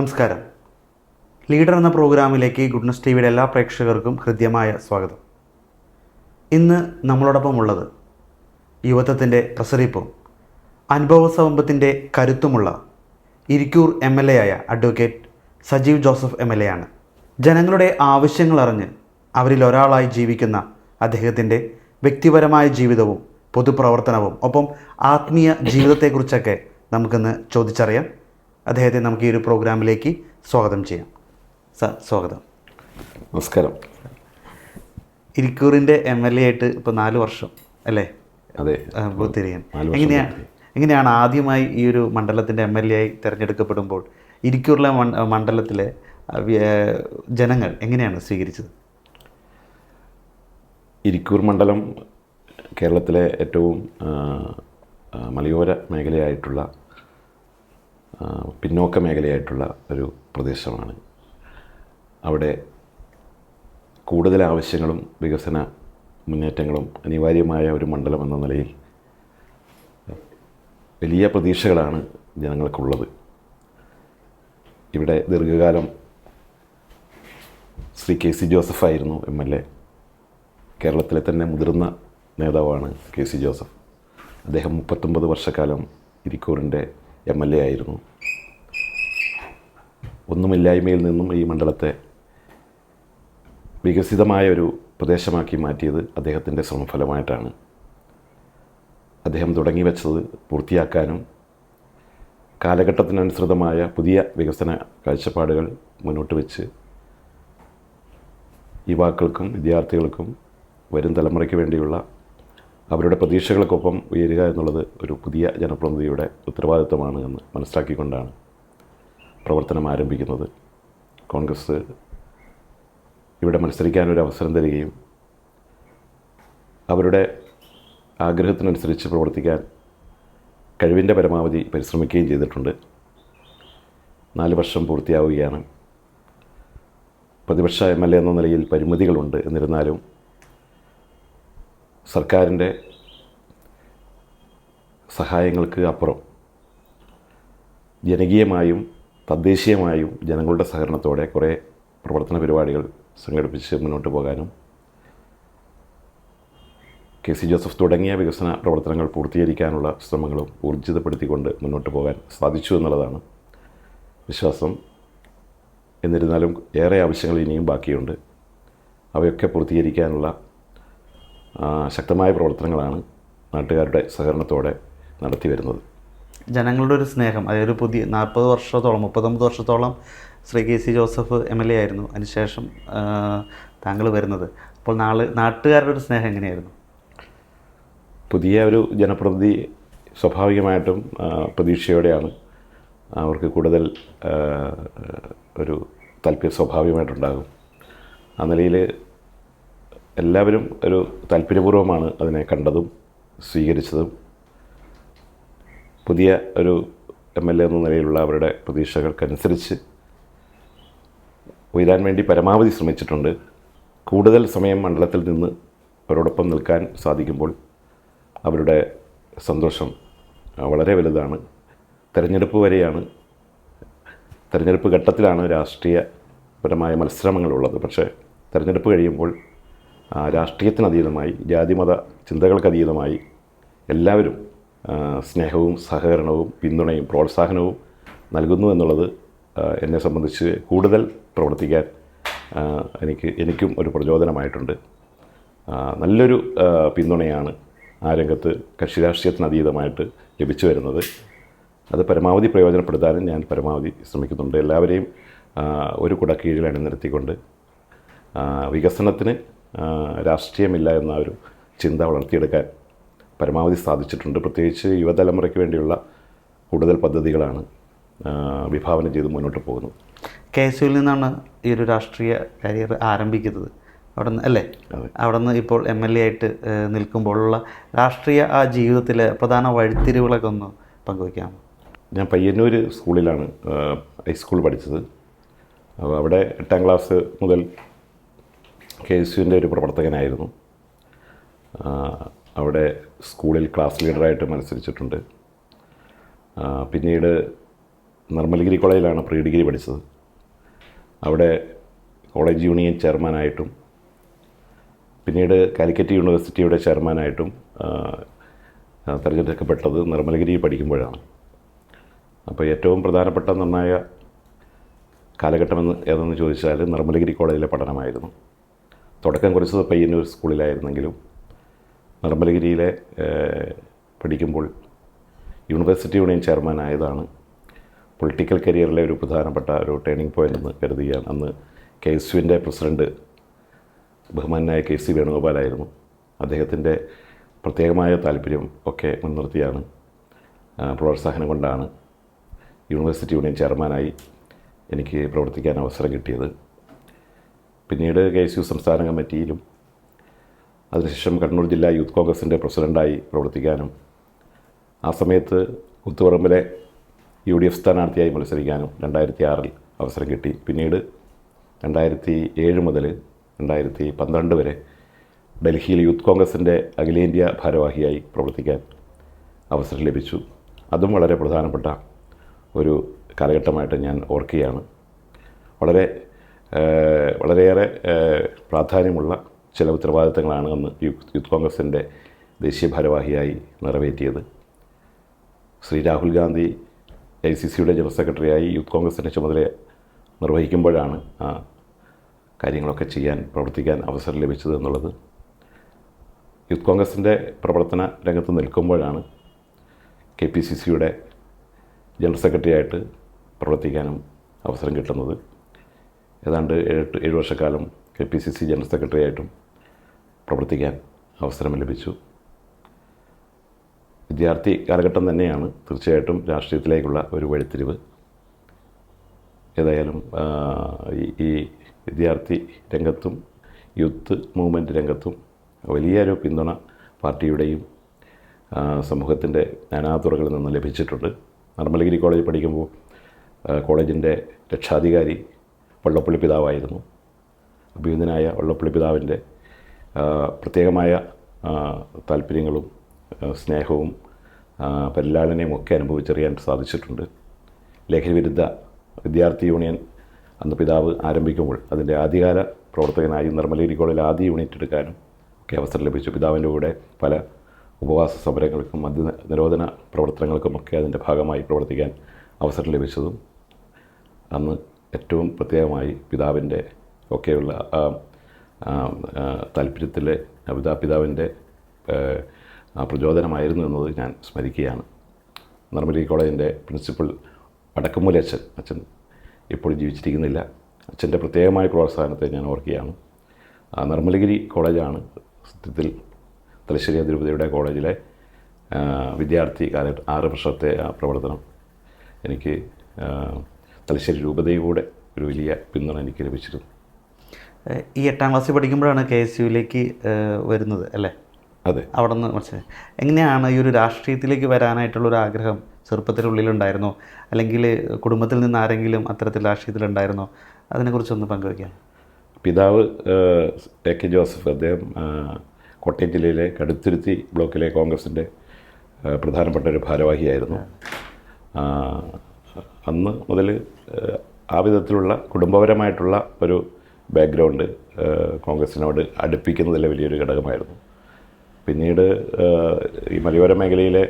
നമസ്കാരം. ലീഡർ എന്ന പ്രോഗ്രാമിലേക്ക് ഗുഡ്നസ് ടി വിയുടെ എല്ലാ പ്രേക്ഷകർക്കും ഹൃദ്യമായ സ്വാഗതം. ഇന്ന് നമ്മളോടൊപ്പം ഉള്ളത് യുവത്വത്തിൻ്റെ പ്രസരിപ്പും അനുഭവസമ്പത്തിൻ്റെ കരുത്തുമുള്ള ഇരിക്കൂർ MLA ആയ അഡ്വക്കേറ്റ് സജീവ് ജോസഫ് MLA ആണ്. ജനങ്ങളുടെ ആവശ്യങ്ങൾ അറിഞ്ഞ് അവരിൽ ഒരാളായി ജീവിക്കുന്ന അദ്ദേഹത്തിൻ്റെ വ്യക്തിപരമായ ജീവിതവും പൊതുപ്രവർത്തനവും ഒപ്പം ആത്മീയ ജീവിതത്തെക്കുറിച്ചൊക്കെ നമുക്കിന്ന് ചോദിച്ചറിയാം. അദ്ദേഹത്തെ നമുക്ക് ഈ ഒരു പ്രോഗ്രാമിലേക്ക് സ്വാഗതം ചെയ്യാം. സർ, സ്വാഗതം. നമസ്കാരം. ഇരിക്കൂറിൻ്റെ MLA ആയിട്ട് ഇപ്പോൾ 4 വർഷം അല്ലേ? അതെ, പൂർത്തിരിക്കാൻ. എങ്ങനെയാണ് ആദ്യമായി ഈ ഒരു മണ്ഡലത്തിൻ്റെ MLA ആയി തിരഞ്ഞെടുക്കപ്പെടുമ്പോൾ ഇരിക്കൂറിലെ മണ്ഡലത്തിലെ ജനങ്ങൾ എങ്ങനെയാണ് സ്വീകരിച്ചത്? ഇരിക്കൂർ മണ്ഡലം കേരളത്തിലെ ഏറ്റവും മലയോര മേഖലയായിട്ടുള്ള പിന്നോക്ക മേഖലയായിട്ടുള്ള ഒരു പ്രദേശമാണ്. അവിടെ കൂടുതൽ ആവശ്യങ്ങളും വികസന മുന്നേറ്റങ്ങളും അനിവാര്യമായ ഒരു മണ്ഡലം എന്ന നിലയിൽ വലിയ പ്രതീക്ഷകളാണ് ജനങ്ങൾക്കുള്ളത്. ഇവിടെ ദീർഘകാലം ശ്രീ KC ജോസഫ് ആയിരുന്നു MLA. കേരളത്തിലെ തന്നെ മുതിർന്ന നേതാവാണ് KC ജോസഫ്. അദ്ദേഹം 39 വർഷക്കാലം ഇരിക്കൂറിൻ്റെ MLA ആയിരുന്നു. ഒന്നുമില്ലായ്മയിൽ നിന്നും ഈ മണ്ഡലത്തെ വികസിതമായ ഒരു പ്രദേശമാക്കി മാറ്റിയത് അദ്ദേഹത്തിൻ്റെ ശ്രമഫലമായിട്ടാണ്. അദ്ദേഹം തുടങ്ങി വെച്ചത് പൂർത്തിയാക്കാനും കാലഘട്ടത്തിനനുസൃതമായ പുതിയ വികസന കാഴ്ചപ്പാടുകൾ മുന്നോട്ട് വെച്ച് യുവാക്കൾക്കും വിദ്യാർത്ഥികൾക്കും വരും തലമുറയ്ക്ക് വേണ്ടിയുള്ള അവരുടെ പ്രതീക്ഷകൾക്കൊപ്പം ഉയരുക എന്നുള്ളത് ഒരു പുതിയ ജനപ്രതിനിധിയുടെ ഉത്തരവാദിത്തമാണ് എന്ന് മനസ്സിലാക്കിക്കൊണ്ടാണ് പ്രവർത്തനം ആരംഭിക്കുന്നത്. കോൺഗ്രസ് ഇവിടെ മത്സരിക്കാനൊരു അവസരം തരികയും അവരുടെ ആഗ്രഹത്തിനനുസരിച്ച് പ്രവർത്തിക്കാൻ കഴിവിൻ്റെ പരമാവധി പരിശ്രമിക്കുകയും ചെയ്തിട്ടുണ്ട്. 4 വർഷം പൂർത്തിയാവുകയാണ്. പ്രതിപക്ഷ MLA എന്ന നിലയിൽ പരിമിതികളുണ്ട്. എന്നിരുന്നാലും സർക്കാരിൻ്റെ സഹായങ്ങൾക്ക് അപ്പുറം ജനകീയമായും തദ്ദേശീയമായും ജനങ്ങളുടെ സഹകരണത്തോടെ കുറേ പ്രവർത്തന പരിപാടികൾ സംഘടിപ്പിച്ച് മുന്നോട്ട് പോകാനും KC ജോസഫ് തുടങ്ങിയ വികസന പ്രവർത്തനങ്ങൾ പൂർത്തീകരിക്കാനുള്ള ശ്രമങ്ങളും ഊർജിതപ്പെടുത്തിക്കൊണ്ട് മുന്നോട്ട് പോകാൻ സാധിച്ചു എന്നുള്ളതാണ് വിശ്വാസം. എന്നിരുന്നാലും ഏറെ ആവശ്യങ്ങൾ ഇനിയും ബാക്കിയുണ്ട്. അവയൊക്കെ പൂർത്തീകരിക്കാനുള്ള ശക്തമായ പ്രവർത്തനങ്ങളാണ് നാട്ടുകാരുടെ സഹകരണത്തോടെ നടത്തി വരുന്നത്. ജനങ്ങളുടെ ഒരു സ്നേഹം, അതായത് പുതിയ 39 വർഷത്തോളം ശ്രീ KC ജോസഫ് MLA ആയിരുന്നു. അതിനുശേഷം താങ്കൾ വരുന്നത്. അപ്പോൾ നാട്ടുകാരുടെ ഒരു സ്നേഹം എങ്ങനെയായിരുന്നു? പുതിയ ഒരു ജനപ്രതിനിധി സ്വാഭാവികമായിട്ടും പ്രതീക്ഷയോടെയാണ്. അവർക്ക് കൂടുതൽ ഒരു താല്പര്യം സ്വാഭാവികമായിട്ടുണ്ടാകും. ആ നിലയിൽ എല്ലാവരും ഒരു താല്പര്യപൂർവ്വമാണ് അതിനെ കണ്ടതും സ്വീകരിച്ചതും. പുതിയ ഒരു MLA എന്ന നിലയിലുള്ള അവരുടെ പ്രതീക്ഷകൾക്കനുസരിച്ച് ഉയരാൻ വേണ്ടി പരമാവധി ശ്രമിച്ചിട്ടുണ്ട്. കൂടുതൽ സമയം മണ്ഡലത്തിൽ നിന്ന് അവരോടൊപ്പം നിൽക്കാൻ സാധിക്കുമ്പോൾ അവരുടെ സന്തോഷം വളരെ വലുതാണ്. തെരഞ്ഞെടുപ്പ് ഘട്ടത്തിലാണ് രാഷ്ട്രീയപരമായ മത്സരങ്ങളുള്ളത്. പക്ഷേ തെരഞ്ഞെടുപ്പ് കഴിയുമ്പോൾ രാഷ്ട്രീയത്തിനതീതമായി ജാതിമത ചിന്തകൾക്കതീതമായി എല്ലാവരും സ്നേഹവും സഹകരണവും പിന്തുണയും പ്രോത്സാഹനവും നൽകുന്നു എന്നുള്ളത് എന്നെ സംബന്ധിച്ച് കൂടുതൽ പ്രവർത്തിക്കാൻ എനിക്കും ഒരു പ്രചോദനമായിട്ടുണ്ട്. നല്ലൊരു പിന്തുണയാണ് ആ രംഗത്ത് കക്ഷി രാഷ്ട്രീയത്തിനതീതമായിട്ട് ലഭിച്ചു വരുന്നത്. അത് പരമാവധി പ്രയോജനപ്പെടുത്താനും ഞാൻ പരമാവധി ശ്രമിക്കുന്നുണ്ട്. എല്ലാവരെയും ഒരു കുടക്കീഴിൽ അണിനിരത്തിക്കൊണ്ട് വികസനത്തിന് രാഷ്ട്രീയമില്ല എന്ന ഒരു ചിന്ത വളർത്തിയെടുക്കാൻ പരമാവധി സാധിച്ചിട്ടുണ്ട്. പ്രത്യേകിച്ച് യുവതലമുറയ്ക്ക് വേണ്ടിയുള്ള കൂടുതൽ പദ്ധതികളാണ് വിഭാവനം ചെയ്ത് മുന്നോട്ട് പോകുന്നത്. KSUവിൽ നിന്നാണ് ഈ ഒരു രാഷ്ട്രീയ കരിയർ ആരംഭിക്കുന്നത്. അവിടെ നിന്ന് അല്ലേ? അവിടെ നിന്ന് ഇപ്പോൾ MLA ആയിട്ട് നിൽക്കുമ്പോഴുള്ള രാഷ്ട്രീയ ജീവിതത്തിലെ പ്രധാന വഴിത്തിരിവുകളൊക്കെ ഒന്ന് പങ്കുവയ്ക്കാമോ? ഞാൻ പയ്യന്നൂർ സ്കൂളിലാണ് ഹൈസ്കൂൾ പഠിച്ചത്. അവിടെ 8ാം ക്ലാസ് മുതൽ KSUവിൻ്റെ ഒരു പ്രവർത്തകനായിരുന്നു. അവിടെ സ്കൂളിൽ ക്ലാസ് ലീഡറായിട്ട് മത്സരിച്ചിട്ടുണ്ട്. പിന്നീട് നിർമ്മലഗിരി കോളേജിലാണ് പ്രീ ഡിഗ്രി പഠിച്ചത്. അവിടെ കോളേജ് യൂണിയൻ ചെയർമാനായിട്ടും പിന്നീട് കാലിക്കറ്റ് യൂണിവേഴ്സിറ്റിയുടെ ചെയർമാനായിട്ടും തിരഞ്ഞെടുക്കപ്പെട്ടത് നിർമ്മലഗിരി പഠിക്കുമ്പോഴാണ്. അപ്പോൾ ഏറ്റവും പ്രധാനപ്പെട്ട നിർണായക കാലഘട്ടമെന്ന് ഏതെന്ന് ചോദിച്ചാൽ നിർമ്മലഗിരി കോളേജിലെ പഠനമായിരുന്നു. തുടക്കം കുറിച്ചത് പയ്യന്നൂർ സ്കൂളിലായിരുന്നെങ്കിലും നിർമ്മലഗിരിയിലെ പഠിക്കുമ്പോൾ യൂണിവേഴ്സിറ്റി യൂണിയൻ ചെയർമാനായതാണ് പൊളിറ്റിക്കൽ കരിയറിലെ ഒരു പ്രധാനപ്പെട്ട ഒരു ടേണിംഗ് പോയിൻ്റ് എന്ന് കരുതുകയാണ്. അന്ന് KSUവിൻ്റെ പ്രസിഡൻറ്റ് ബഹുമാനായ KC വേണുഗോപാലായിരുന്നു. അദ്ദേഹത്തിൻ്റെ പ്രത്യേകമായ താല്പര്യം ഒക്കെ മുൻനിർത്തിയാണ്, പ്രോത്സാഹനം കൊണ്ടാണ് യൂണിവേഴ്സിറ്റി യൂണിയൻ ചെയർമാനായി എനിക്ക് പ്രവർത്തിക്കാൻ അവസരം കിട്ടിയത്. പിന്നീട് KSU സംസ്ഥാന കമ്മിറ്റിയിലും അതിനുശേഷം കണ്ണൂർ ജില്ലാ യൂത്ത് കോൺഗ്രസിൻ്റെ പ്രസിഡൻ്റായി പ്രവർത്തിക്കാനും ആ സമയത്ത് കൂത്തുപറമ്പിലെ UDF സ്ഥാനാർത്ഥിയായി മത്സരിക്കാനും 2006 അവസരം കിട്ടി. പിന്നീട് 2007 മുതൽ 2012 വരെ ഡൽഹിയിൽ യൂത്ത് കോൺഗ്രസിൻ്റെ അഖിലേന്ത്യാ ഭാരവാഹിയായി പ്രവർത്തിക്കാൻ അവസരം ലഭിച്ചു. അതും വളരെ പ്രധാനപ്പെട്ട ഒരു കാലഘട്ടമായിട്ട് ഞാൻ ഓർക്കുകയാണ്. വളരെയേറെ പ്രാധാന്യമുള്ള ചില ഉത്തരവാദിത്തങ്ങളാണ് അന്ന് യൂത്ത് കോൺഗ്രസിൻ്റെ ദേശീയ ഭാരവാഹിയായി നിറവേറ്റിയത്. ശ്രീ രാഹുൽ ഗാന്ധി ICCയുടെ ജനറൽ സെക്രട്ടറിയായി യൂത്ത് കോൺഗ്രസിൻ്റെ ചുമതല നിർവഹിക്കുമ്പോഴാണ് ആ കാര്യങ്ങളൊക്കെ പ്രവർത്തിക്കാൻ അവസരം ലഭിച്ചത് എന്നുള്ളത്. യൂത്ത് കോൺഗ്രസിൻ്റെ പ്രവർത്തന രംഗത്ത് നിൽക്കുമ്പോഴാണ് KPCCയുടെ ജനറൽ സെക്രട്ടറിയായിട്ട് പ്രവർത്തിക്കാനും അവസരം കിട്ടുന്നത്. ഏതാണ്ട് 7 വർഷക്കാലം KPCC ജനറൽ സെക്രട്ടറിയായിട്ടും പ്രവർത്തിക്കാൻ അവസരം ലഭിച്ചു. വിദ്യാർത്ഥി കാലഘട്ടം തന്നെയാണ് തീർച്ചയായിട്ടും രാഷ്ട്രീയത്തിലേക്കുള്ള ഒരു വഴിത്തിരിവ്. ഏതായാലും ഈ വിദ്യാർത്ഥി രംഗത്തും യൂത്ത് മൂവ്മെൻറ്റ് രംഗത്തും വലിയൊരു പിന്തുണ പാർട്ടിയുടെയും സമൂഹത്തിൻ്റെ നാനാതുറകളിൽ നിന്ന് ലഭിച്ചിട്ടുണ്ട്. നിർമ്മലഗിരി കോളേജിൽ പഠിക്കുമ്പോൾ കോളേജിൻ്റെ രക്ഷാധികാരി വള്ളപ്പള്ളി പിതാവായിരുന്നു. അഭിനന്ദനായ വള്ളപ്പള്ളി പിതാവിൻ്റെ പ്രത്യേകമായ താല്പര്യങ്ങളും സ്നേഹവും പരിലാളനയും ഒക്കെ അനുഭവിച്ചറിയാൻ സാധിച്ചിട്ടുണ്ട്. ലഹരിവിരുദ്ധ വിദ്യാർത്ഥി യൂണിയൻ അന്ന് പിതാവ് ആരംഭിക്കുമ്പോൾ അതിൻ്റെ ആദ്യകാല പ്രവർത്തകനായി നിർമ്മലഗിരി കോളേജിൽ ആദ്യ യൂണിറ്റ് എടുക്കാനും ഒക്കെ അവസരം ലഭിച്ചു. പിതാവിൻ്റെ കൂടെ പല ഉപവാസ സമരങ്ങൾക്കും നിരോധന പ്രവർത്തനങ്ങൾക്കുമൊക്കെ അതിൻ്റെ ഭാഗമായി പ്രവർത്തിക്കാൻ അവസരം ലഭിച്ചതും അന്ന് ഏറ്റവും പ്രത്യേകമായി പിതാവിൻ്റെ ഒക്കെയുള്ള താല്പര്യത്തിലെ പിതാവിൻ്റെ പ്രചോദനമായിരുന്നു എന്നത് ഞാൻ സ്മരിക്കുകയാണ്. നിർമ്മലഗിരി കോളേജിൻ്റെ പ്രിൻസിപ്പൽ വടക്കുംമൂല അച്ഛൻ ഇപ്പോൾ ജീവിച്ചിരിക്കുന്നില്ല. അച്ഛൻ്റെ പ്രത്യേകമായ പ്രോത്സാഹനത്തെ ഞാൻ ഓർക്കുകയാണ്. നിർമ്മലഗിരി കോളേജാണ് സത്യത്തിൽ തലശ്ശേരി അതിരൂപതയുടെ കോളേജിലെ വിദ്യാർത്ഥി കാലഘട്ടം 6 വർഷത്തെ പ്രവർത്തനം എനിക്ക് തലശ്ശേരി രൂപതയിലൂടെ ഒരു വലിയ പിന്തുണ എനിക്ക് ലഭിച്ചിരുന്നു. ഈ 8ാം ക്ലാസ്സിൽ പഠിക്കുമ്പോഴാണ് KSUവിലേക്ക് വരുന്നത് അല്ലേ? അതെ. അവിടെ നിന്ന് മനസ്സിലായി. എങ്ങനെയാണ് ഈ ഒരു രാഷ്ട്രീയത്തിലേക്ക് വരാനായിട്ടുള്ളൊരു ആഗ്രഹം ചെറുപ്പത്തിനുള്ളിലുണ്ടായിരുന്നോ, അല്ലെങ്കിൽ കുടുംബത്തിൽ നിന്ന് ആരെങ്കിലും അത്തരത്തിൽ രാഷ്ട്രീയത്തിലുണ്ടായിരുന്നോ? അതിനെക്കുറിച്ചൊന്ന് പങ്കുവയ്ക്കാം. പിതാവ് AK ജോസഫ്, അദ്ദേഹം കോട്ടയം ജില്ലയിലെ കടുത്തുരുത്തി ബ്ലോക്കിലെ കോൺഗ്രസിൻ്റെ പ്രധാനപ്പെട്ട ഒരു ഭാരവാഹിയായിരുന്നു. അന്ന് മുതൽ ആ വിധത്തിലുള്ള കുടുംബപരമായിട്ടുള്ള ഒരു ബാക്ക്ഗ്രൗണ്ട് കോൺഗ്രസിനോട് അടുപ്പിക്കുന്നതിലെ വലിയൊരു ഘടകമായിരുന്നു. പിന്നീട് ഈ മലയോര മേഖലയിലെ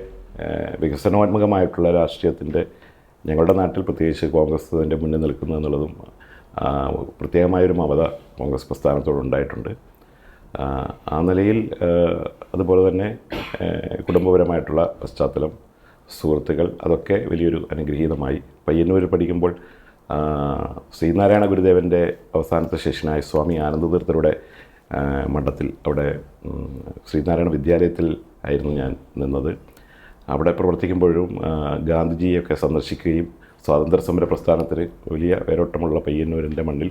വികസനോന്മുഖമായിട്ടുള്ള രാഷ്ട്രീയത്തിൻ്റെ ഞങ്ങളുടെ നാട്ടിൽ പ്രത്യേകിച്ച് കോൺഗ്രസ് അതിൻ്റെ മുന്നിൽ നിൽക്കുന്നു എന്നുള്ളതും പ്രത്യേകമായൊരു മമത കോൺഗ്രസ് പ്രസ്ഥാനത്തോടുണ്ടായിട്ടുണ്ട്. ആ നിലയിൽ അതുപോലെ തന്നെ കുടുംബപരമായിട്ടുള്ള പശ്ചാത്തലം, സുഹൃത്തുക്കൾ, അതൊക്കെ വലിയൊരു അനുഗ്രഹീതമായി. പയ്യന്നൂർ പഠിക്കുമ്പോൾ ശ്രീനാരായണ ഗുരുദേവൻ്റെ അവസാനത്തെ ശിഷ്യനായ സ്വാമി ആനന്ദതീർത്ഥരുടെ മഠത്തിൽ, അവിടെ ശ്രീനാരായണ വിദ്യാലയത്തിൽ ആയിരുന്നു ഞാൻ നിന്നത്. അവിടെ പ്രവർത്തിക്കുമ്പോഴും ഗാന്ധിജിയൊക്കെ സന്ദർശിക്കുകയും സ്വാതന്ത്ര്യ സമര പ്രസ്ഥാനത്തിന് വലിയ വേരോട്ടമുള്ള പയ്യന്നൂരിൻ്റെ മണ്ണിൽ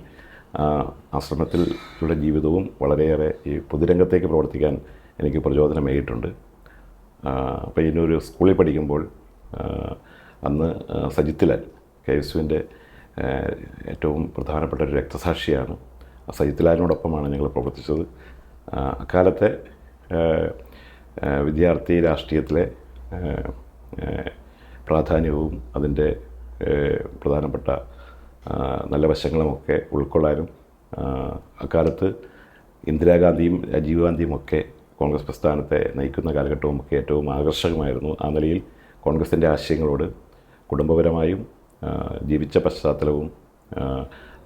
ആശ്രമത്തിലുള്ള ജീവിതവും വളരെയേറെ ഈ പൊതുരംഗത്തേക്ക് പ്രവർത്തിക്കാൻ എനിക്ക് പ്രചോദനമേകിയിട്ടുണ്ട്. പയ്യന്നൂർ സ്കൂളിൽ പഠിക്കുമ്പോൾ അന്ന് സജിത്ത് ലാൽ KSUവിൻ്റെ ഏറ്റവും പ്രധാനപ്പെട്ട ഒരു രക്തസാക്ഷിയാണ്. സജിത്ത് ലാലിനോടൊപ്പമാണ് ഞങ്ങൾ പ്രവർത്തിച്ചത്. അക്കാലത്തെ വിദ്യാർത്ഥി രാഷ്ട്രീയത്തിലെ പ്രാധാന്യവും അതിൻ്റെ പ്രധാനപ്പെട്ട നല്ല വശങ്ങളുമൊക്കെ ഉൾക്കൊള്ളാനും അക്കാലത്ത് ഇന്ദിരാഗാന്ധിയും രാജീവ് ഗാന്ധിയും ഒക്കെ കോൺഗ്രസ് പ്രസ്ഥാനത്തെ നയിക്കുന്ന കാലഘട്ടവുമൊക്കെ ഏറ്റവും ആകർഷകമായിരുന്നു. ആ നിലയിൽ കോൺഗ്രസിൻ്റെ ആശയങ്ങളോട് കുടുംബപരമായും ജീവിച്ച പശ്ചാത്തലവും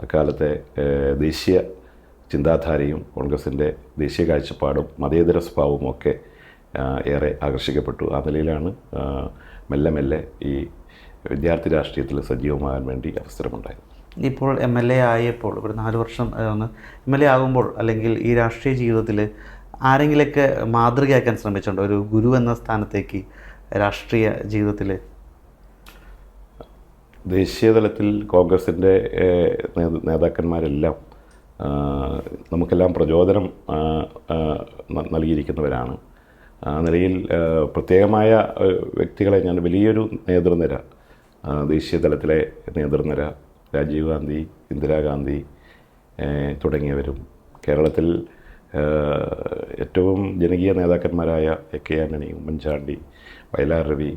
അക്കാലത്തെ ദേശീയ ചിന്താധാരയും കോൺഗ്രസിൻ്റെ ദേശീയ കാഴ്ചപ്പാടും മതേതര സ്വഭാവവും ഒക്കെ ഏറെ ആകർഷിക്കപ്പെട്ടു. ആ നിലയിലാണ് മെല്ലെ മെല്ലെ ഈ വിദ്യാർത്ഥി രാഷ്ട്രീയത്തിൽ സജീവമാകാൻ വേണ്ടി അവസരമുണ്ടായത്. ഇപ്പോൾ MLA ആയപ്പോൾ ഒരു 4 വർഷം MLA ആകുമ്പോൾ അല്ലെങ്കിൽ ഈ രാഷ്ട്രീയ ജീവിതത്തിൽ ആരെങ്കിലൊക്കെ മാതൃകയാക്കാൻ ശ്രമിച്ചിട്ടുണ്ടോ? ഒരു ഗുരു എന്ന സ്ഥാനത്തേക്ക് രാഷ്ട്രീയ ജീവിതത്തിൽ? ദേശീയ തലത്തിൽ കോൺഗ്രസിൻ്റെ നേതാക്കന്മാരെല്ലാം നമുക്കെല്ലാം പ്രചോദനം നൽകിയിരിക്കുന്നവരാണ്. ആ നിലയിൽ പ്രത്യേകമായ വ്യക്തികളെ ഞാൻ വലിയൊരു നേതൃനിര, ദേശീയ തലത്തിലെ നേതൃനിര, രാജീവ് ഗാന്ധി, ഇന്ദിരാഗാന്ധി തുടങ്ങിയവരും, കേരളത്തിൽ ഏറ്റവും ജനകീയ നേതാക്കന്മാരായ AK ആന്റണി, ഉമ്മൻചാണ്ടി, വയലാർ രവി,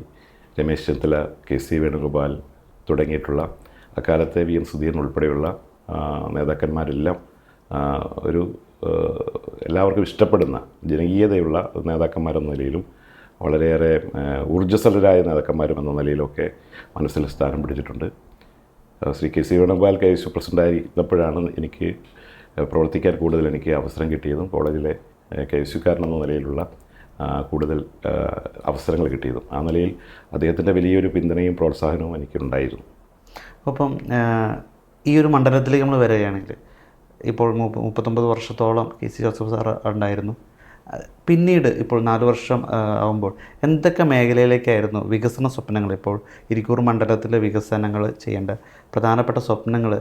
രമേശ് ചെന്നിത്തല, KC വേണുഗോപാൽ തുടങ്ങിയിട്ടുള്ള അക്കാലത്തെ VM സുധീരൻ ഉൾപ്പെടെയുള്ള നേതാക്കന്മാരെല്ലാം ഒരു എല്ലാവർക്കും ഇഷ്ടപ്പെടുന്ന ജനകീയതയുള്ള നേതാക്കന്മാരെന്ന നിലയിലും വളരെയേറെ ഊർജ്ജസ്വലരായ നേതാക്കന്മാരും എന്ന നിലയിലൊക്കെ മനസ്സിൽ സ്ഥാനം പിടിച്ചിട്ടുണ്ട്. ശ്രീ KC വേണുഗോപാൽ KSU പ്രസിഡൻ്റായിരുന്നപ്പോഴാണ് എനിക്ക് പ്രവർത്തിക്കാൻ കൂടുതൽ എനിക്ക് അവസരം കിട്ടിയതും കോളേജിലെ KSUക്കാരനെന്ന നിലയിലുള്ള കൂടുതൽ അവസരങ്ങൾ കിട്ടിയതും. ആ നിലയിൽ അദ്ദേഹത്തിൻ്റെ വലിയൊരു പിന്തുണയും പ്രോത്സാഹനവും എനിക്കുണ്ടായിരുന്നു. അപ്പം ഈ ഒരു മണ്ഡലത്തിലേക്ക് നമ്മൾ വരികയാണെങ്കിൽ ഇപ്പോൾ 39 വർഷത്തോളം KC ജോസഫ് സാർ ഉണ്ടായിരുന്നു. പിന്നീട് ഇപ്പോൾ 4 വർഷം ആകുമ്പോൾ എന്തൊക്കെ മേഖലയിലേക്കായിരുന്നു വികസന സ്വപ്നങ്ങൾ? ഇപ്പോൾ ഇരിക്കൂർ മണ്ഡലത്തിലെ വികസനങ്ങൾ ചെയ്യേണ്ട പ്രധാനപ്പെട്ട സ്വപ്നങ്ങൾ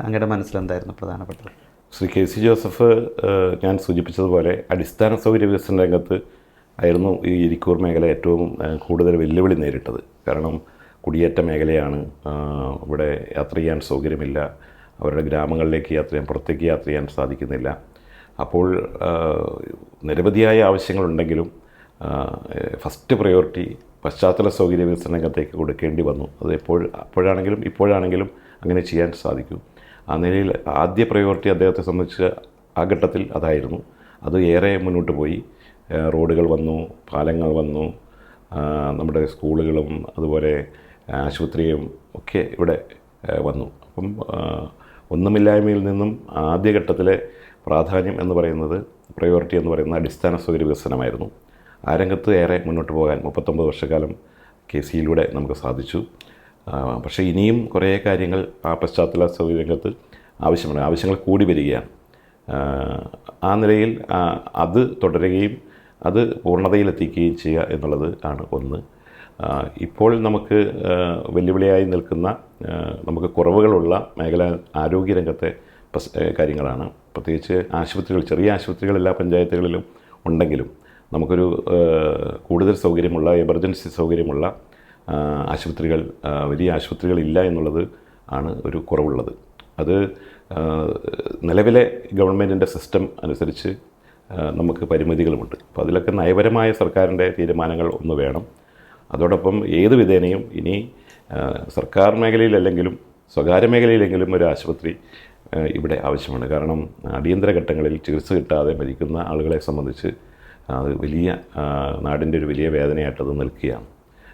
അങ്ങയുടെ മനസ്സിലെന്തായിരുന്നു പ്രധാനപ്പെട്ടത്? ശ്രീ KC ജോസഫ് ഞാൻ സൂചിപ്പിച്ചതുപോലെ അടിസ്ഥാന സൗകര്യ വികസന രംഗത്ത് ആയിരുന്നു ഈ ഇരിക്കൂർ മേഖല ഏറ്റവും കൂടുതൽ വെല്ലുവിളി നേരിട്ടത്. കാരണം കുടിയേറ്റ മേഖലയാണ്, ഇവിടെ യാത്ര ചെയ്യാൻ സൗകര്യമില്ല, അവരുടെ ഗ്രാമങ്ങളിലേക്ക് യാത്ര ചെയ്യാൻ, പുറത്തേക്ക് യാത്ര ചെയ്യാൻ സാധിക്കുന്നില്ല. അപ്പോൾ നിരവധിയായ ആവശ്യങ്ങളുണ്ടെങ്കിലും ഫസ്റ്റ് പ്രയോറിറ്റി പശ്ചാത്തല സൗകര്യ വികസന രംഗത്തേക്ക് കൊടുക്കേണ്ടി വന്നു. അത് അപ്പോഴാണെങ്കിലും ഇപ്പോഴാണെങ്കിലും അങ്ങനെ ചെയ്യാൻ സാധിക്കും. ആ നിലയിൽ ആദ്യ പ്രയോറിറ്റി അദ്ദേഹത്തെ സംബന്ധിച്ച് ആ ഘട്ടത്തിൽ അതായിരുന്നു. അത് ഏറെ മുന്നോട്ട് പോയി. റോഡുകൾ വന്നു, പാലങ്ങൾ വന്നു, നമ്മുടെ സ്കൂളുകളും അതുപോലെ ആശുപത്രിയും ഒക്കെ ഇവിടെ വന്നു. അപ്പം ഒന്നുമില്ലായ്മയിൽ നിന്നും ആദ്യഘട്ടത്തിലെ പ്രാധാന്യം എന്ന് പറയുന്നത്, പ്രയോറിറ്റി എന്ന് പറയുന്നത് അടിസ്ഥാന സൗകര്യ വികസനമായിരുന്നു. ആ രംഗത്ത് ഏറെ മുന്നോട്ട് പോകാൻ 39 വർഷക്കാലം KCയിലൂടെ നമുക്ക് സാധിച്ചു. പക്ഷേ ഇനിയും കുറേ കാര്യങ്ങൾ ആ പശ്ചാത്തല സൗകര്യ രംഗത്ത് ആവശ്യമാണ്, ആവശ്യങ്ങൾ കൂടി വരികയാണ്. ആ നിലയിൽ അത് തുടരുകയും അത് പൂർണ്ണതയിലെത്തിക്കുകയും ചെയ്യുക എന്നുള്ളത് ആണ് ഒന്ന്. ഇപ്പോൾ നമുക്ക് വെല്ലുവിളിയായി നിൽക്കുന്ന, നമുക്ക് കുറവുകളുള്ള മേഖല ആരോഗ്യരംഗത്തെ കാര്യങ്ങളാണ്. പ്രത്യേകിച്ച് ആശുപത്രികൾ, ചെറിയ ആശുപത്രികൾ എല്ലാ പഞ്ചായത്തുകളിലും ഉണ്ടെങ്കിലും നമുക്കൊരു കൂടുതൽ സൗകര്യമുള്ള, എമർജൻസി സൗകര്യമുള്ള ആശുപത്രികൾ, വലിയ ആശുപത്രികളില്ല എന്നുള്ളത് ആണ് ഒരു കുറവുള്ളത്. അത് നിലവിലെ ഗവൺമെൻറ്റിൻ്റെ സിസ്റ്റം അനുസരിച്ച് നമുക്ക് പരിമിതികളുമുണ്ട്. അപ്പോൾ അതിലൊക്കെ നയപരമായ സർക്കാരിൻ്റെ തീരുമാനങ്ങൾ ഒന്ന് വേണം. അതോടൊപ്പം ഏത് വിധേനയും ഇനി സർക്കാർ മേഖലയിലല്ലെങ്കിലും സ്വകാര്യ മേഖലയിലെങ്കിലും ഒരു ആശുപത്രി ഇവിടെ ആവശ്യമാണ്. കാരണം അടിയന്തര ഘട്ടങ്ങളിൽ ചികിത്സ കിട്ടാതെ മരിക്കുന്ന ആളുകളെ സംബന്ധിച്ച് അത് വലിയ നാടിൻ്റെ ഒരു വലിയ വേദനയായിട്ടത് നിൽക്കുകയാണ്.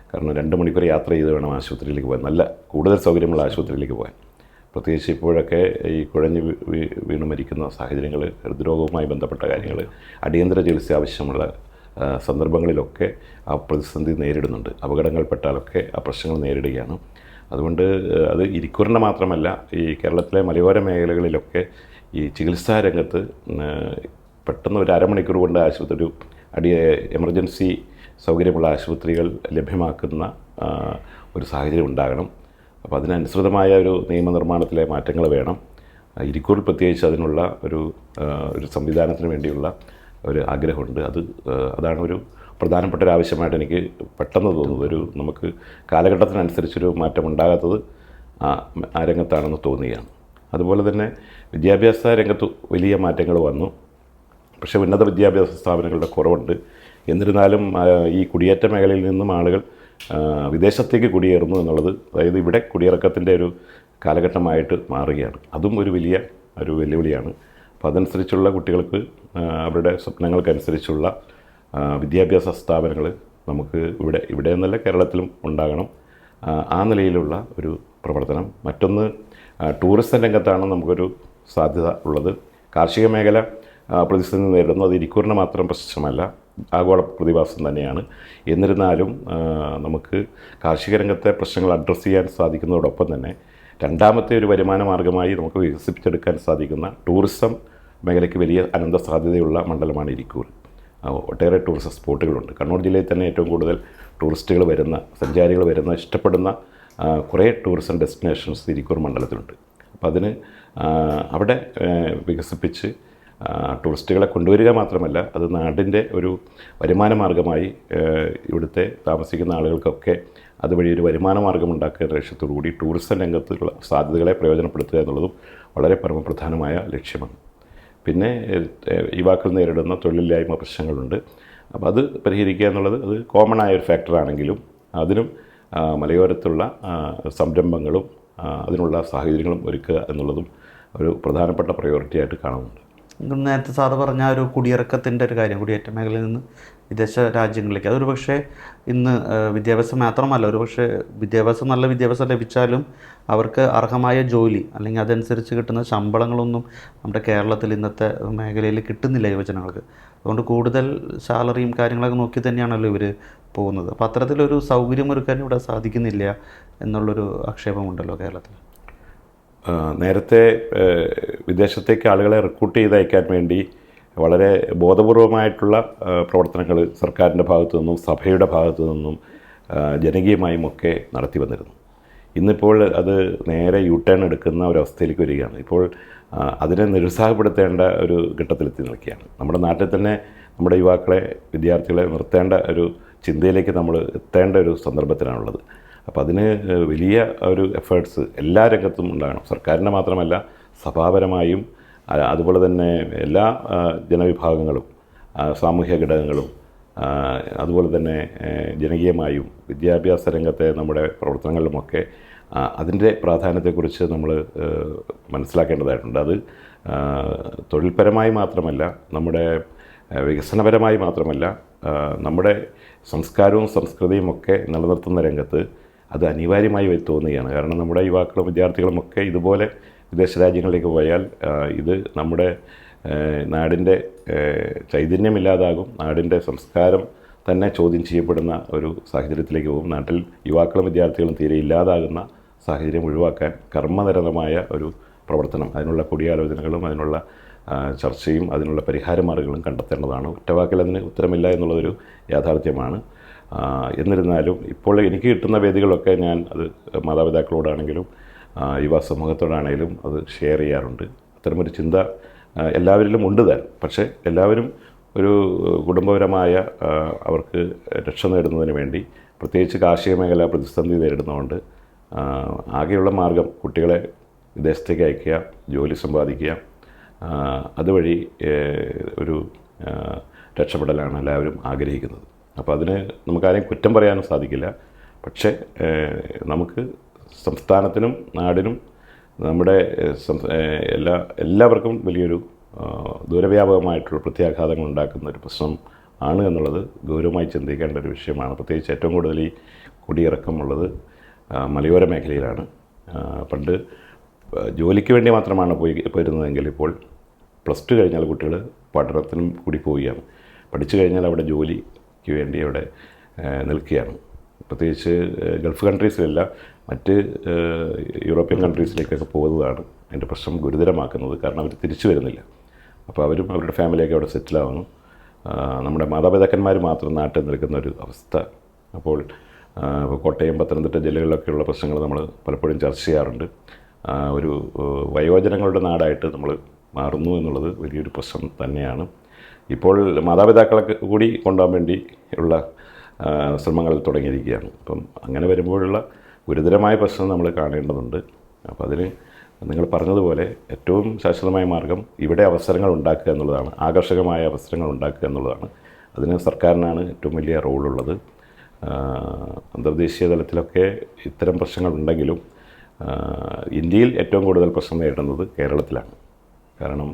കാരണം 2 മണിക്കൂർ യാത്ര ചെയ്ത് വേണം ആശുപത്രിയിലേക്ക് പോകാൻ, നല്ല കൂടുതൽ സൗകര്യമുള്ള ആശുപത്രിയിലേക്ക് പോകാൻ. പ്രത്യേകിച്ച് ഇപ്പോഴൊക്കെ ഈ കുഴഞ്ഞ് വീണ് മരിക്കുന്ന സാഹചര്യങ്ങൾ, ഹൃദ്രോഗവുമായി ബന്ധപ്പെട്ട കാര്യങ്ങൾ, അടിയന്തര ചികിത്സ ആവശ്യമുള്ള സന്ദർഭങ്ങളിലൊക്കെ ആ പ്രതിസന്ധി നേരിടുന്നുണ്ട്. അപകടങ്ങൾപ്പെട്ടാലൊക്കെ ആ പ്രശ്നങ്ങൾ നേരിടുകയാണ്. അതുകൊണ്ട് അത് ഇരിക്കൂറിൻ്റെ മാത്രമല്ല, ഈ കേരളത്തിലെ മലയോര മേഖലകളിലൊക്കെ ഈ ചികിത്സാ രംഗത്ത് പെട്ടെന്ന് ഒരു അരമണിക്കൂർ കൊണ്ട് ആശുപത്രി, എമർജൻസി സൗകര്യമുള്ള ആശുപത്രികൾ ലഭ്യമാക്കുന്ന ഒരു സാഹചര്യം ഉണ്ടാകണം. അപ്പോൾ അതിനനുസൃതമായ ഒരു നിയമനിർമ്മാണത്തിലെ മാറ്റങ്ങൾ വേണം. ഇരിക്കൂറിൽ പ്രത്യേകിച്ച് അതിനുള്ള ഒരു സംവിധാനത്തിന് വേണ്ടിയുള്ള ഒരു ആഗ്രഹമുണ്ട്. അതാണ് ഒരു പ്രധാനപ്പെട്ട ഒരു ആവശ്യമായിട്ട് എനിക്ക് പെട്ടെന്ന് തോന്നുന്നത്. നമുക്ക് കാലഘട്ടത്തിനനുസരിച്ചൊരു മാറ്റം ഉണ്ടാകാത്തത് ആ രംഗത്താണെന്ന് തോന്നുകയാണ്. അതുപോലെ തന്നെ വിദ്യാഭ്യാസ രംഗത്ത് വലിയ മാറ്റങ്ങൾ വന്നു. പക്ഷേ ഉന്നത വിദ്യാഭ്യാസ സ്ഥാപനങ്ങളുടെ കുറവുണ്ട്. എന്നിരുന്നാലും ഈ കുടിയേറ്റ മേഖലയിൽ നിന്നും ആളുകൾ വിദേശത്തേക്ക് കുടിയേറുന്നു എന്നുള്ളത്, അതായത് ഇവിടെ കുടിയിറക്കത്തിൻ്റെ ഒരു കാലഘട്ടമായിട്ട് മാറുകയാണ്. അതും ഒരു വലിയ ഒരു വെല്ലുവിളിയാണ്. അപ്പോൾ അതനുസരിച്ചുള്ള കുട്ടികൾക്ക് അവരുടെ സ്വപ്നങ്ങൾക്കനുസരിച്ചുള്ള വിദ്യാഭ്യാസ സ്ഥാപനങ്ങൾ നമുക്ക് ഇവിടെ എന്നല്ല കേരളത്തിലും ഉണ്ടാകണം. ആ നിലയിലുള്ള ഒരു പ്രവർത്തനം. മറ്റൊന്ന്, ടൂറിസം രംഗത്താണ് നമുക്കൊരു സാധ്യത ഉള്ളത്. കാർഷിക മേഖല പ്രതിസന്ധി നേരിടുന്നു. അത് ഇരിക്കൂറിന് മാത്രം പ്രശ്നമല്ല, ആഗോള പ്രതിഭാസം തന്നെയാണ്. എന്നിരുന്നാലും നമുക്ക് കാർഷിക രംഗത്തെ പ്രശ്നങ്ങൾ അഡ്രസ്സ് ചെയ്യാൻ സാധിക്കുന്നതോടൊപ്പം തന്നെ രണ്ടാമത്തെ ഒരു വരുമാന മാർഗ്ഗമായി നമുക്ക് വികസിപ്പിച്ചെടുക്കാൻ സാധിക്കുന്ന ടൂറിസം മേഖലയ്ക്ക് വലിയ അനന്ത സാധ്യതയുള്ള മണ്ഡലമാണ് ഇരിക്കൂർ. ഒട്ടേറെ ടൂറിസം സ്പോട്ടുകളുണ്ട്. കണ്ണൂർ ജില്ലയിൽ തന്നെ ഏറ്റവും കൂടുതൽ ടൂറിസ്റ്റുകൾ വരുന്ന, സഞ്ചാരികൾ വരുന്ന, ഇഷ്ടപ്പെടുന്ന കുറേ ടൂറിസം ഡെസ്റ്റിനേഷൻസ് ഇരിക്കൂർ മണ്ഡലത്തിലുണ്ട്. അപ്പോൾ അതിന് അവിടെ വികസിപ്പിച്ച് ടൂറിസ്റ്റുകളെ കൊണ്ടുവരിക മാത്രമല്ല, അത് നാടിൻ്റെ ഒരു വരുമാന മാർഗ്ഗമായി ഇവിടുത്തെ താമസിക്കുന്ന ആളുകൾക്കൊക്കെ അതുവഴി ഒരു വരുമാന മാർഗ്ഗം ഉണ്ടാക്കുക എന്ന ലക്ഷ്യത്തോടു കൂടി ടൂറിസം രംഗത്തുള്ള സാധ്യതകളെ പ്രയോജനപ്പെടുത്തുക എന്നുള്ളതും വളരെ പരമപ്രധാനമായ ലക്ഷ്യമാണ്. പിന്നെ യുവാക്കൾ നേരിടുന്ന തൊഴിലില്ലായ്മ പ്രശ്നങ്ങളുണ്ട്. അപ്പോൾ അത് പരിഹരിക്കുക എന്നുള്ളത് അത് കോമൺ ആയ ഒരു ഫാക്ടറാണെങ്കിലും അതിനും മലയോരത്തുള്ള സംരംഭങ്ങളും അതിനുള്ള സാഹചര്യങ്ങളും ഒരുക്കുക എന്നുള്ളതും ഒരു പ്രധാനപ്പെട്ട പ്രയോറിറ്റി ആയിട്ട് കാണുന്നുണ്ട്. നേരത്തെ സാറ് പറഞ്ഞ ഒരു കുടിയിറക്കത്തിൻ്റെ ഒരു കാര്യം, കുടിയേറ്റ മേഖലയിൽ നിന്ന് വിദേശ രാജ്യങ്ങളിലേക്ക്, അതൊരു പക്ഷേ ഇന്ന് വിദ്യാഭ്യാസം മാത്രമല്ല, ഒരു പക്ഷേ നല്ല വിദ്യാഭ്യാസം ലഭിച്ചാലും അവർക്ക് അർഹമായ ജോലി അല്ലെങ്കിൽ അതനുസരിച്ച് കിട്ടുന്ന ശമ്പളങ്ങളൊന്നും നമ്മുടെ കേരളത്തിൽ ഇന്നത്തെ മേഖലയിൽ കിട്ടുന്നില്ല യുവജനങ്ങൾക്ക്. അതുകൊണ്ട് കൂടുതൽ സാലറിയും കാര്യങ്ങളൊക്കെ നോക്കി തന്നെയാണല്ലോ ഇവർ പോകുന്നത്. അപ്പോൾ അത്തരത്തിലൊരു സൗകര്യമൊരുക്കാൻ ഇവിടെ സാധിക്കുന്നില്ല എന്നുള്ളൊരു ആക്ഷേപമുണ്ടല്ലോ കേരളത്തിൽ. നേരത്തെ വിദേശത്തേക്ക് ആളുകളെ റിക്രൂട്ട് ചെയ്ത് അയക്കാൻ വേണ്ടി വളരെ ബോധപൂർവമായിട്ടുള്ള പ്രവർത്തനങ്ങൾ സർക്കാരിൻ്റെ ഭാഗത്തു നിന്നും സഭയുടെ ഭാഗത്തു നിന്നും ജനകീയമായും ഒക്കെ നടത്തി വന്നിരുന്നു. ഇന്നിപ്പോൾ അത് നേരെ യു ടേൺ എടുക്കുന്ന ഒരവസ്ഥയിലേക്ക് വരികയാണ്. ഇപ്പോൾ അതിനെ നിരുത്സാഹപ്പെടുത്തേണ്ട ഒരു ഘട്ടത്തിലെത്തി നിൽക്കുകയാണ്. നമ്മുടെ നാട്ടിൽ തന്നെ നമ്മുടെ യുവാക്കളെ, വിദ്യാർത്ഥികളെ നിർത്തേണ്ട ഒരു ചിന്തയിലേക്ക് നമ്മൾ എത്തേണ്ട ഒരു സന്ദർഭത്തിലാണുള്ളത്. അപ്പോൾ അതിന് വലിയ ഒരു എഫേർട്സ് എല്ലാ രംഗത്തും ഉണ്ടാകണം. സർക്കാരിൻ്റെ മാത്രമല്ല, സഭാപരമായും അതുപോലെ തന്നെ എല്ലാ ജനവിഭാഗങ്ങളും സാമൂഹ്യ ഘടകങ്ങളും അതുപോലെ തന്നെ ജനകീയമായും വിദ്യാഭ്യാസ രംഗത്തെ നമ്മുടെ പ്രവർത്തനങ്ങളിലുമൊക്കെ അതിൻ്റെ പ്രാധാന്യത്തെക്കുറിച്ച് നമ്മൾ മനസ്സിലാക്കേണ്ടതായിട്ടുണ്ട്. അത് തൊഴിൽപരമായി മാത്രമല്ല, നമ്മുടെ വികസനപരമായി മാത്രമല്ല, നമ്മുടെ സംസ്കാരവും സംസ്കൃതിയും ഒക്കെ നിലനിർത്തുന്ന രംഗത്ത് അത് അനിവാര്യമായി തോന്നുകയാണ്. കാരണം നമ്മുടെ യുവാക്കളും വിദ്യാർത്ഥികളും ഒക്കെ ഇതുപോലെ വിദേശ രാജ്യങ്ങളിലേക്ക് പോയാൽ ഇത് നമ്മുടെ നാടിൻ്റെ ചൈതന്യമില്ലാതാകും, നാടിൻ്റെ സംസ്കാരം തന്നെ ചോദ്യം ചെയ്യപ്പെടുന്ന ഒരു സാഹചര്യത്തിലേക്ക് പോകും. നാട്ടിൽ യുവാക്കളും വിദ്യാർത്ഥികളും തീരെ ഇല്ലാതാകുന്ന സാഹചര്യം ഒഴിവാക്കാൻ കർമ്മനിരതമായ ഒരു പ്രവർത്തനം, അതിനുള്ള കൂടിയാലോചനകളും അതിനുള്ള ചർച്ചയും അതിനുള്ള പരിഹാര മാർഗ്ഗങ്ങളും കണ്ടെത്തേണ്ടതാണ്. ഒറ്റവാക്കിൽ അതിന് ഉത്തരമില്ല എന്നുള്ളതൊരു യാഥാർത്ഥ്യമാണ്. എന്നിരുന്നാലും ഇപ്പോൾ എനിക്ക് കിട്ടുന്ന വേദികളൊക്കെ ഞാൻ അത് മാതാപിതാക്കളോടാണെങ്കിലും യുവ സമൂഹത്തോടാണെങ്കിലും അത് ഷെയർ ചെയ്യാറുണ്ട്. അത്തരമൊരു ചിന്ത എല്ലാവരിലും ഉണ്ട് താൻ. പക്ഷേ എല്ലാവരും ഒരു കുടുംബപരമായ അവർക്ക് രക്ഷ നേടുന്നതിന് വേണ്ടി, പ്രത്യേകിച്ച് കാർഷിക മേഖല പ്രതിസന്ധി നേരിടുന്നതുകൊണ്ട് ആകെയുള്ള മാർഗം കുട്ടികളെ വിദേശത്തേക്ക് അയക്കുക, ജോലി സമ്പാദിക്കുക, അതുവഴി ഒരു രക്ഷപ്പെടലാണ് എല്ലാവരും ആഗ്രഹിക്കുന്നത്. അപ്പോൾ അതിന് നമുക്കാരെയും കുറ്റം പറയാനും സാധിക്കില്ല. പക്ഷേ നമുക്ക് സംസ്ഥാനത്തിനും നാടിനും നമ്മുടെ എല്ലാവർക്കും വലിയൊരു ദൂരവ്യാപകമായിട്ടുള്ള പ്രത്യാഘാതങ്ങൾ ഉണ്ടാക്കുന്ന ഒരു പ്രശ്നം ആണ് എന്നുള്ളത് ഗൗരവമായി ചിന്തിക്കേണ്ട ഒരു വിഷയമാണ്. പ്രത്യേകിച്ച് ഏറ്റവും കൂടുതൽ ഈ കുടിയിറക്കമുള്ളത് മലയോര മേഖലയിലാണ്. പണ്ട് ജോലിക്ക് വേണ്ടി മാത്രമാണ് പോയിരുന്നതെങ്കിൽ ഇപ്പോൾ +2 കഴിഞ്ഞാൽ കുട്ടികൾ പഠനത്തിനും കൂടി പോവുകയാണ്. പഠിച്ചു കഴിഞ്ഞാൽ അവിടെ ജോലിക്ക് വേണ്ടി അവിടെ നിൽക്കുകയാണ്. പ്രത്യേകിച്ച് ഗൾഫ് കൺട്രീസിലല്ല, മറ്റ് യൂറോപ്യൻ കൺട്രീസിലേക്കൊക്കെ പോകുന്നതാണ് അതിൻ്റെ പ്രശ്നം ഗുരുതരമാക്കുന്നത്. കാരണം അവർ തിരിച്ചു വരുന്നില്ല. അപ്പോൾ അവരും അവരുടെ ഫാമിലിയൊക്കെ അവിടെ സെറ്റിലാവുന്നു. നമ്മുടെ മാതാപിതാക്കന്മാർ മാത്രം നാട്ടിൽ നിൽക്കുന്ന ഒരു അവസ്ഥ. അപ്പോൾ കോട്ടയം, പത്തനംതിട്ട ജില്ലകളിലൊക്കെയുള്ള പ്രശ്നങ്ങൾ നമ്മൾ പലപ്പോഴും ചർച്ച ചെയ്യാറുണ്ട്. ഒരു വയോജനങ്ങളുടെ നാടായിട്ട് നമ്മൾ മാറുന്നു എന്നുള്ളത് വലിയൊരു പ്രശ്നം തന്നെയാണ്. ഇപ്പോൾ മാതാപിതാക്കളെ കൂടി കൊണ്ടുപോകാൻ വേണ്ടി ഉള്ള ശ്രമങ്ങൾ തുടങ്ങിയിരിക്കുകയാണ്. അപ്പം അങ്ങനെ വരുമ്പോഴുള്ള ഗുരുതരമായ പ്രശ്നം നമ്മൾ കാണേണ്ടതുണ്ട്. അപ്പോൾ അതിന് നിങ്ങൾ പറഞ്ഞതുപോലെ ഏറ്റവും ശാശ്വതമായ മാർഗം ഇവിടെ അവസരങ്ങൾ ഉണ്ടാക്കുക എന്നുള്ളതാണ്, ആകർഷകമായ അവസരങ്ങൾ ഉണ്ടാക്കുക എന്നുള്ളതാണ്. അതിന് സർക്കാരിനാണ് ഏറ്റവും വലിയ റോളുള്ളത്. അന്തർദേശീയ തലത്തിലൊക്കെ ഇത്തരം പ്രശ്നങ്ങളുണ്ടെങ്കിലും ഇന്ത്യയിൽ ഏറ്റവും കൂടുതൽ പ്രശ്നം നേരിടുന്നത് കേരളത്തിലാണ്. കാരണം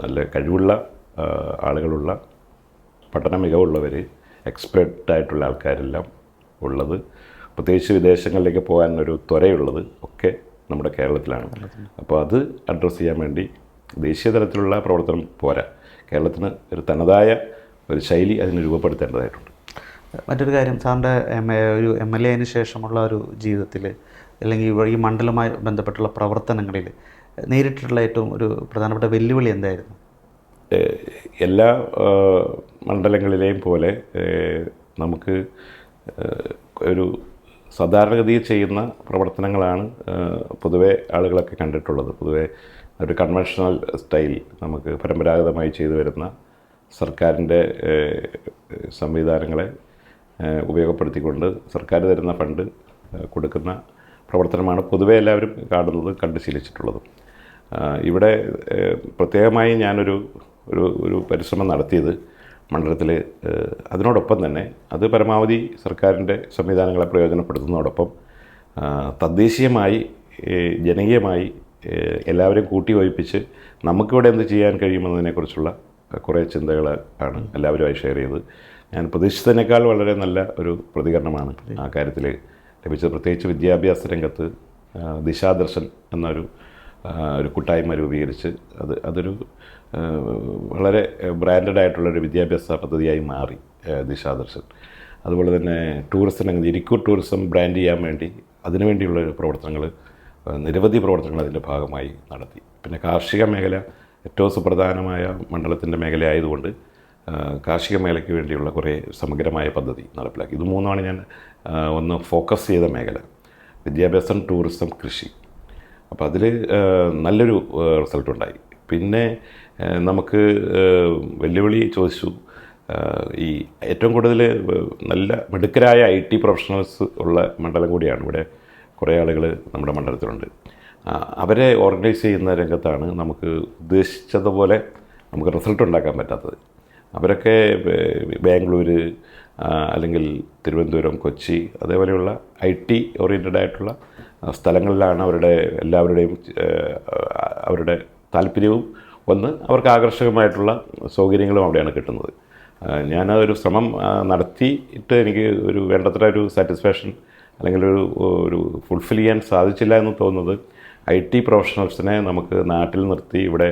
നല്ല കഴിവുള്ള ആളുകളുള്ള, പഠന മികവുള്ളവർ, എക്സ്പെർട്ടായിട്ടുള്ള ആൾക്കാരെല്ലാം ഉള്ളത്, പ്രത്യേകിച്ച് വിദേശങ്ങളിലേക്ക് പോകാൻ ഒരു ത്വരയുള്ളത് ഒക്കെ നമ്മുടെ കേരളത്തിലാണ്. അപ്പോൾ അത് അഡ്രസ്സ് ചെയ്യാൻ വേണ്ടി ദേശീയ തലത്തിലുള്ള പ്രവർത്തനം പോരാ, കേരളത്തിന് ഒരു തനതായ ഒരു ശൈലി അതിന് രൂപപ്പെടുത്തേണ്ടതായിട്ടുണ്ട്. മറ്റൊരു കാര്യം, സാറിൻ്റെ ഒരു MLA ആയതിനു ശേഷമുള്ള ഒരു ജീവിതത്തിൽ, അല്ലെങ്കിൽ ഈ മണ്ഡലവുമായി ബന്ധപ്പെട്ടുള്ള പ്രവർത്തനങ്ങളിൽ നേരിട്ടിട്ടുള്ള ഏറ്റവും ഒരു പ്രധാനപ്പെട്ട വെല്ലുവിളി എന്തായിരുന്നു? എല്ലാ മണ്ഡലങ്ങളിലെയും പോലെ നമുക്ക് ഒരു സാധാരണഗതിയിൽ ചെയ്യുന്ന പ്രവർത്തനങ്ങളാണ് പൊതുവെ ആളുകളൊക്കെ കണ്ടിട്ടുള്ളത്. പൊതുവെ ഒരു കൺവെൻഷണൽ സ്റ്റൈൽ, നമുക്ക് പരമ്പരാഗതമായി ചെയ്തു വരുന്ന സർക്കാരിൻ്റെ സംവിധാനങ്ങളെ ഉപയോഗപ്പെടുത്തിക്കൊണ്ട് സർക്കാർ തരുന്ന ഫണ്ട് കൊടുക്കുന്ന പ്രവർത്തനമാണ് പൊതുവെ എല്ലാവരും കാണുന്നത്, കണ്ട് ശീലിച്ചിട്ടുള്ളതും. ഇവിടെ പ്രത്യേകമായി ഞാനൊരു ഒരു പരിശ്രമം നടത്തിയത് മണ്ഡലത്തിൽ, അതിനോടൊപ്പം തന്നെ അത് പരമാവധി സർക്കാരിൻ്റെ സംവിധാനങ്ങളെ പ്രയോജനപ്പെടുത്തുന്നതോടൊപ്പം തദ്ദേശീയമായി ജനകീയമായി എല്ലാവരെയും കൂട്ടിയോജിപ്പിച്ച് നമുക്കിവിടെ എന്ത് ചെയ്യാൻ കഴിയുമെന്നതിനെക്കുറിച്ചുള്ള കുറേ ചിന്തകളാണ് എല്ലാവരുമായി ഷെയർ ചെയ്തത്. ഞാൻ പ്രതീക്ഷിച്ചതിനേക്കാൾ വളരെ നല്ല ഒരു പ്രതികരണമാണ് ആ കാര്യത്തിൽ ലഭിച്ചത്. പ്രത്യേകിച്ച് വിദ്യാഭ്യാസ രംഗത്ത് ദിശാദർശൻ എന്നൊരു കൂട്ടായ്മ രൂപീകരിച്ച് അതൊരു വളരെ ബ്രാൻഡഡ് ആയിട്ടുള്ളൊരു വിദ്യാഭ്യാസ പദ്ധതിയായി മാറി ദിശാദർശൻ. അതുപോലെ തന്നെ ടൂറിസം രംഗത്ത് ഇരിക്കൂർ ടൂറിസം ബ്രാൻഡ് ചെയ്യാൻ വേണ്ടി അതിനുവേണ്ടിയുള്ള പ്രവർത്തനങ്ങൾ, നിരവധി പ്രവർത്തനങ്ങൾ അതിൻ്റെ ഭാഗമായി നടത്തി. പിന്നെ കാർഷിക മേഖല ഏറ്റവും സുപ്രധാനമായ മണ്ഡലത്തിൻ്റെ മേഖലയായതുകൊണ്ട് കാർഷിക മേഖലയ്ക്ക് വേണ്ടിയുള്ള കുറേ സമഗ്രമായ പദ്ധതി നടപ്പിലാക്കി. ഇത് മൂന്നുമാണ് ഞാൻ ഒന്ന് ഫോക്കസ് ചെയ്ത മേഖല: വിദ്യാഭ്യാസം, ടൂറിസം, കൃഷി. അപ്പോൾ അതിൽ നല്ലൊരു റിസൾട്ടുണ്ടായി. പിന്നെ നമുക്ക് വെല്ലുവിളി ചോദിച്ചു, ഈ ഏറ്റവും കൂടുതൽ നല്ല മിടുക്കരായ IT പ്രൊഫഷണൽസ് ഉള്ള മണ്ഡലം കൂടിയാണ്. ഇവിടെ കുറേ ആളുകൾ നമ്മുടെ മണ്ഡലത്തിലുണ്ട്. അവരെ ഓർഗനൈസ് ചെയ്യുന്ന രംഗത്താണ് നമുക്ക് ഉദ്ദേശിച്ചതുപോലെ നമുക്ക് റിസൾട്ട് ഉണ്ടാക്കാൻ പറ്റാത്തത്. അവരൊക്കെ ബാംഗ്ലൂർ അല്ലെങ്കിൽ തിരുവനന്തപുരം, കൊച്ചി, അതേപോലെയുള്ള IT ഓറിയൻറ്റഡ് ആയിട്ടുള്ള സ്ഥലങ്ങളിലാണ് എല്ലാവരുടെയും അവരുടെ താല്പര്യവും ഒന്ന് അവർക്ക് ആകർഷകമായിട്ടുള്ള സൗകര്യങ്ങളും അവിടെയാണ് കിട്ടുന്നത്. ഞാനതൊരു ശ്രമം നടത്തിയിട്ട് എനിക്ക് ഒരു വേണ്ടത്ര ഒരു സാറ്റിസ്ഫാക്ഷൻ അല്ലെങ്കിൽ ഒരു ഫുൾഫിൽ ചെയ്യാൻ സാധിച്ചില്ല എന്ന് തോന്നുന്നത്, IT പ്രൊഫഷണൽസിനെ നമുക്ക് നാട്ടിൽ നിർത്തി ഇവിടെ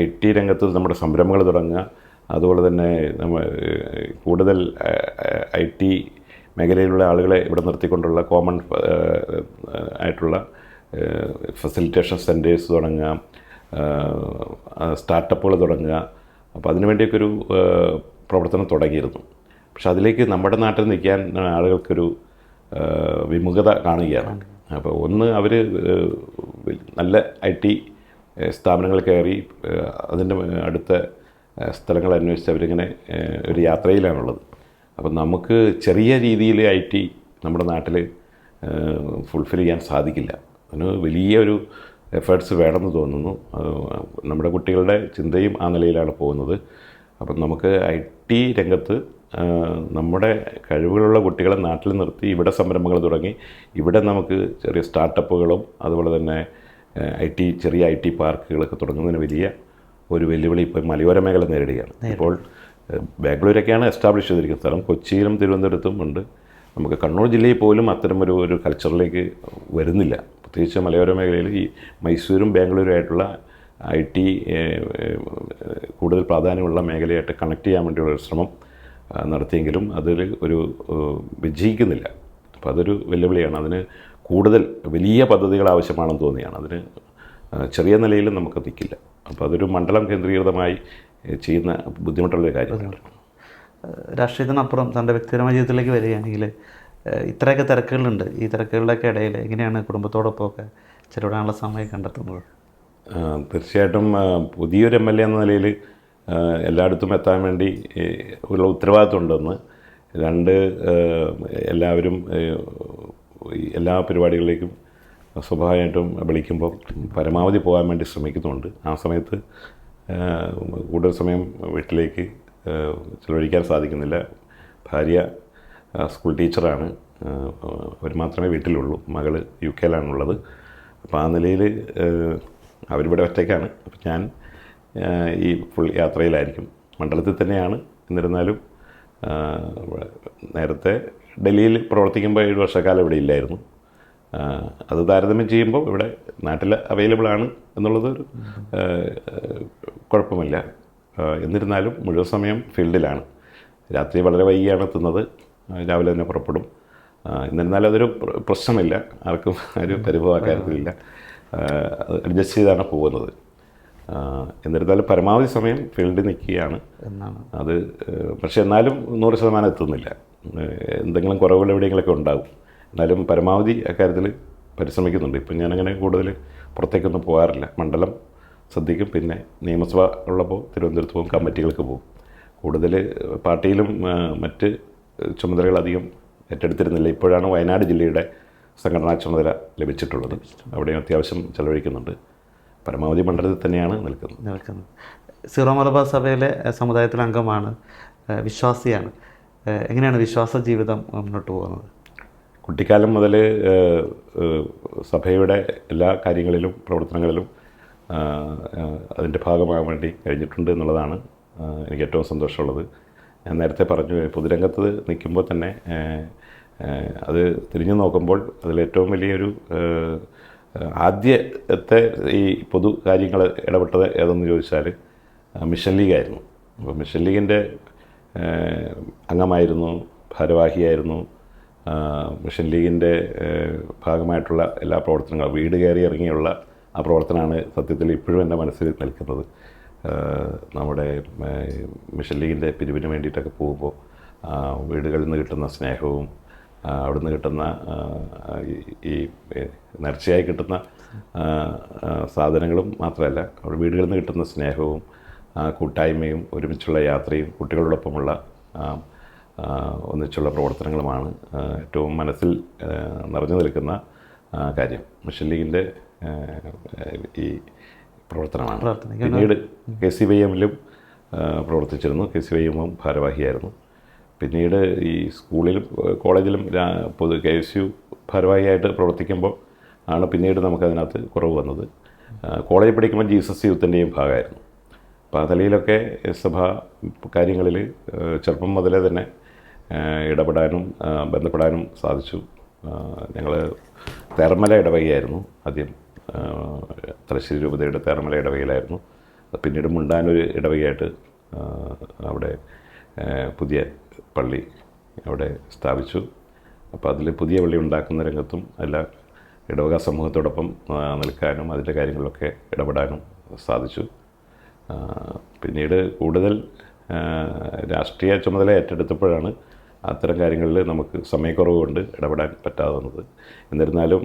IT രംഗത്ത് നമ്മുടെ സംരംഭങ്ങൾ തുടങ്ങുക, അതുപോലെ തന്നെ കൂടുതൽ IT മേഖലയിലുള്ള ആളുകളെ ഇവിടെ നിർത്തിക്കൊണ്ടുള്ള കോമൺ ആയിട്ടുള്ള ഫെസിലിറ്റേഷൻ സെൻറ്റേഴ്സ് തുടങ്ങുക, സ്റ്റാർട്ടപ്പുകൾ തുടങ്ങുക. അപ്പോൾ അതിനുവേണ്ടിയൊക്കെ ഒരു പ്രവർത്തനം തുടങ്ങിയിരുന്നു. പക്ഷെ അതിലേക്ക് നമ്മുടെ നാട്ടിൽ നിൽക്കാൻ ആളുകൾക്കൊരു വിമുഖത കാണുകയാണ്. അപ്പോൾ ഒന്ന്, അവർ നല്ല IT സ്ഥാപനങ്ങൾ കയറി അതിൻ്റെ അടുത്ത സ്ഥലങ്ങൾ അന്വേഷിച്ച് അവരിങ്ങനെ ഒരു യാത്രയിലാണുള്ളത്. അപ്പം നമുക്ക് ചെറിയ രീതിയിൽ IT നമ്മുടെ നാട്ടിൽ ഫുൾഫിൽ ചെയ്യാൻ സാധിക്കില്ല. അതിന് വലിയൊരു എഫേർട്സ് വേണമെന്ന് തോന്നുന്നു. നമ്മുടെ കുട്ടികളുടെ ചിന്തയും ആ നിലയിലാണ് പോകുന്നത്. അപ്പം നമുക്ക് IT രംഗത്ത് നമ്മുടെ കഴിവുകളുള്ള കുട്ടികളെ നാട്ടിൽ നിർത്തി ഇവിടെ സംരംഭങ്ങൾ തുടങ്ങി ഇവിടെ നമുക്ക് ചെറിയ സ്റ്റാർട്ടപ്പുകളും അതുപോലെ തന്നെ ചെറിയ IT പാർക്കുകളൊക്കെ തുടങ്ങുന്നതിന് വലിയ ഒരു വെല്ലുവിളി ഇപ്പോൾ മലയോര മേഖല നേരിടുകയാണ്. ഇപ്പോൾ ബാംഗ്ലൂരൊക്കെയാണ് എസ്റ്റാബ്ലിഷ് ചെയ്തിരിക്കുന്ന സ്ഥലം, കൊച്ചിയിലും തിരുവനന്തപുരത്തും ഉണ്ട്. നമുക്ക് കണ്ണൂർ ജില്ലയിൽ പോലും അത്തരം ഒരു കൾച്ചറിലേക്ക് വരുന്നില്ല. പ്രത്യേകിച്ച് മലയോര മേഖലയിൽ ഈ മൈസൂരും ബാംഗ്ലൂരും ആയിട്ടുള്ള IT കൂടുതൽ പ്രാധാന്യമുള്ള മേഖലയായിട്ട് കണക്ട് ചെയ്യാൻ വേണ്ടിയുള്ള ശ്രമം നടത്തിയെങ്കിലും അതിൽ വിജയിക്കുന്നില്ല. അപ്പോൾ അതൊരു വെല്ലുവിളിയാണ്. അതിന് കൂടുതൽ വലിയ പദ്ധതികൾ ആവശ്യമാണെന്ന് തോന്നിയാണ്. അതിന് ചെറിയ നിലയിൽ നമുക്ക് നിൽക്കില്ല. അപ്പോൾ അതൊരു മണ്ഡലം കേന്ദ്രീകൃതമായി ചെയ്യുന്ന ബുദ്ധിമുട്ടുള്ളൊരു കാര്യമാണ്. രാഷ്ട്രീയത്തിനപ്പുറം തൻ്റെ വ്യക്തിപരമായ ജീവിതത്തിലേക്ക് വരികയാണെങ്കിൽ ഇത്രയൊക്കെ തിരക്കുകളുണ്ട്. ഈ തിരക്കുകളുടെയൊക്കെ ഇടയിൽ എങ്ങനെയാണ് കുടുംബത്തോടൊപ്പമൊക്കെ ചെലവിടാനുള്ള സമയം കണ്ടെത്തുന്നത്? തീർച്ചയായിട്ടും പുതിയൊരു MLA എന്ന നിലയിൽ എല്ലായിടത്തും എത്താൻ വേണ്ടി ഉള്ള ഉത്തരവാദിത്വം ഉണ്ടെന്ന്. രണ്ട്, എല്ലാവരും എല്ലാ പരിപാടികളിലേക്കും സ്വാഭാവികമായിട്ടും വിളിക്കുമ്പോൾ പരമാവധി പോകാൻ വേണ്ടി ശ്രമിക്കുന്നുണ്ട്. ആ സമയത്ത് കൂടുതൽ സമയം വീട്ടിലേക്ക് ചിലവഴിക്കാൻ സാധിക്കുന്നില്ല. ഭാര്യ സ്കൂൾ ടീച്ചറാണ്. അവർ മാത്രമേ വീട്ടിലുള്ളൂ. മകൾ UK യിലാണുള്ളത്. അപ്പോൾ ആ നിലയിൽ അവരിവിടെ ഒറ്റയ്ക്കാണ്. അപ്പോൾ ഞാൻ ഈ ഫുൾ യാത്രയിലായിരിക്കും. മണ്ഡലത്തിൽ തന്നെയാണ്. എന്നിരുന്നാലും നേരത്തെ ഡൽഹിയിൽ പ്രവർത്തിക്കുമ്പോൾ 7 വർഷക്കാലം ഇവിടെ ഇല്ലായിരുന്നു. അത് താരതമ്യം ചെയ്യുമ്പോൾ ഇവിടെ നാട്ടിൽ അവൈലബിൾ ആണ് എന്നുള്ളത് ഒരു കുഴപ്പമില്ല. എന്നിരുന്നാലും മുഴുവൻ സമയം ഫീൽഡിലാണ്. രാത്രി വളരെ വൈകിയാണ് എത്തുന്നത്. രാവിലെ തന്നെ പുറപ്പെടും. എന്നിരുന്നാലും അതൊരു പ്രശ്നമില്ല. ആർക്കും ഒരു പരിഭവ കാര്യത്തിലില്ല. അഡ്ജസ്റ്റ് ചെയ്താണ് പോകുന്നത്. എന്നിരുന്നാലും പരമാവധി സമയം ഫീൽഡിൽ നിൽക്കുകയാണ് എന്നാണ് അത്. പക്ഷെ എന്നാലും 100% എത്തുന്നില്ല. എന്തെങ്കിലും കുറവുകൾ എവിടെയെങ്കിലുമൊക്കെ ഉണ്ടാകും. എന്നാലും പരമാവധി അക്കാര്യത്തിൽ പരിശ്രമിക്കുന്നുണ്ട്. ഇപ്പം ഞാനങ്ങനെ കൂടുതൽ പുറത്തേക്കൊന്നും പോകാറില്ല. മണ്ഡലം ശ്രദ്ധിക്കും. പിന്നെ നിയമസഭ ഉള്ളപ്പോൾ തിരുവനന്തപുരത്ത് പോകും, കമ്മിറ്റികൾക്ക് പോകും. കൂടുതൽ പാർട്ടിയിലും മറ്റ് ചുമതലകളധികം ഏറ്റെടുത്തിരുന്നില്ല. ഇപ്പോഴാണ് വയനാട് ജില്ലയുടെ സംഘടനാ ചുമതല ലഭിച്ചിട്ടുള്ളത്. അവിടെയും അത്യാവശ്യം ചെലവഴിക്കുന്നുണ്ട്. പരമാവധി മണ്ഡലത്തിൽ തന്നെയാണ് നിൽക്കുന്നത്. സീറോ മലബാർ സഭയിലെ സമുദായത്തിലെ അംഗമാണ്, വിശ്വാസിയാണ്. എങ്ങനെയാണ് വിശ്വാസ ജീവിതം മുന്നോട്ട് പോകുന്നത്? കുട്ടിക്കാലം മുതൽ സഭയുടെ എല്ലാ കാര്യങ്ങളിലും പ്രവർത്തനങ്ങളിലും അതിൻ്റെ ഭാഗമാകാൻ വേണ്ടി കഴിഞ്ഞിട്ടുണ്ട് എന്നുള്ളതാണ് എനിക്ക് ഏറ്റവും സന്തോഷമുള്ളത്. ഞാൻ നേരത്തെ പറഞ്ഞു, പൊതുരംഗത്ത് നിൽക്കുമ്പോൾ തന്നെ അത് തിരിഞ്ഞു നോക്കുമ്പോൾ അതിലേറ്റവും വലിയൊരു ആദ്യത്തെ ഈ പൊതു കാര്യങ്ങൾ ഇടപെട്ടത് ഏതെന്ന് ചോദിച്ചാൽ മിഷൻ ലീഗായിരുന്നു. അപ്പോൾ മിഷൻ ലീഗിൻ്റെ അംഗമായിരുന്നു, ഭാരവാഹിയായിരുന്നു. മിഷൻ ലീഗിൻ്റെ ഭാഗമായിട്ടുള്ള എല്ലാ പ്രവർത്തനങ്ങളും, വീട് കയറി ഇറങ്ങിയുള്ള ആ പ്രവർത്തനമാണ് സത്യത്തിൽ ഇപ്പോഴും എൻ്റെ മനസ്സിൽ നിൽക്കുന്നത്. നമ്മുടെ മിഷൻ ലീഗിൻ്റെ പിരിവിന് വേണ്ടിയിട്ടൊക്കെ പോകുമ്പോൾ വീടുകളിൽ നിന്ന് കിട്ടുന്ന സ്നേഹവും അവിടെ നിന്ന് കിട്ടുന്ന ഈ നേർച്ചയായി കിട്ടുന്ന സാധനങ്ങളും മാത്രമല്ല, അവിടെ വീടുകളിൽ നിന്ന് കിട്ടുന്ന സ്നേഹവും കൂട്ടായ്മയും ഒരുമിച്ചുള്ള യാത്രയും കുട്ടികളോടൊപ്പമുള്ള ഒന്നിച്ചുള്ള പ്രവർത്തനങ്ങളുമാണ് ഏറ്റവും മനസ്സിൽ നിറഞ്ഞു നിൽക്കുന്ന കാര്യം. മിഷൻ ലീഗിൻ്റെ ഈ പ്രവർത്തനമാണ്. പിന്നീട് KCYM-ലും പ്രവർത്തിച്ചിരുന്നു. KCYM-ഉം ഭാരവാഹിയായിരുന്നു. പിന്നീട് ഈ സ്കൂളിലും കോളേജിലും KSU ഭാരവാഹിയായിട്ട് പ്രവർത്തിക്കുമ്പോൾ ആണ് പിന്നീട് നമുക്കതിനകത്ത് കുറവ് വന്നത്. കോളേജിൽ പഠിക്കുമ്പോൾ ജീസസ് യൂത്തിൻ്റെയും ഭാഗമായിരുന്നു. അപ്പോൾ ആ നിലയിലൊക്കെ സഭാ കാര്യങ്ങളിൽ ചെറുപ്പം മുതലേ തന്നെ ഇടപെടാനും ബന്ധപ്പെടാനും സാധിച്ചു. ഞങ്ങൾ തേർമല ഇടവകയായിരുന്നു ആദ്യം. തലശ്ശേരി രൂപതയുടെ തേർമല ഇടവകയിലായിരുന്നു. പിന്നീട് മുണ്ടാനൊരു ഇടവകയായിട്ട് അവിടെ പുതിയ പള്ളി അവിടെ സ്ഥാപിച്ചു. അപ്പോൾ അതിൽ പുതിയ പള്ളി ഉണ്ടാക്കുന്ന രംഗത്തും എല്ലാ ഇടവക സമൂഹത്തോടൊപ്പം നിൽക്കാനും അതിൻ്റെ കാര്യങ്ങളിലൊക്കെ ഇടപെടാനും സാധിച്ചു. പിന്നീട് കൂടുതൽ രാഷ്ട്രീയ ചുമതല ഏറ്റെടുത്തപ്പോഴാണ് അത്തരം കാര്യങ്ങളിൽ നമുക്ക് സമയക്കുറവ് കൊണ്ട് ഇടപെടാൻ പറ്റാതെ വന്നത്. എന്നിരുന്നാലും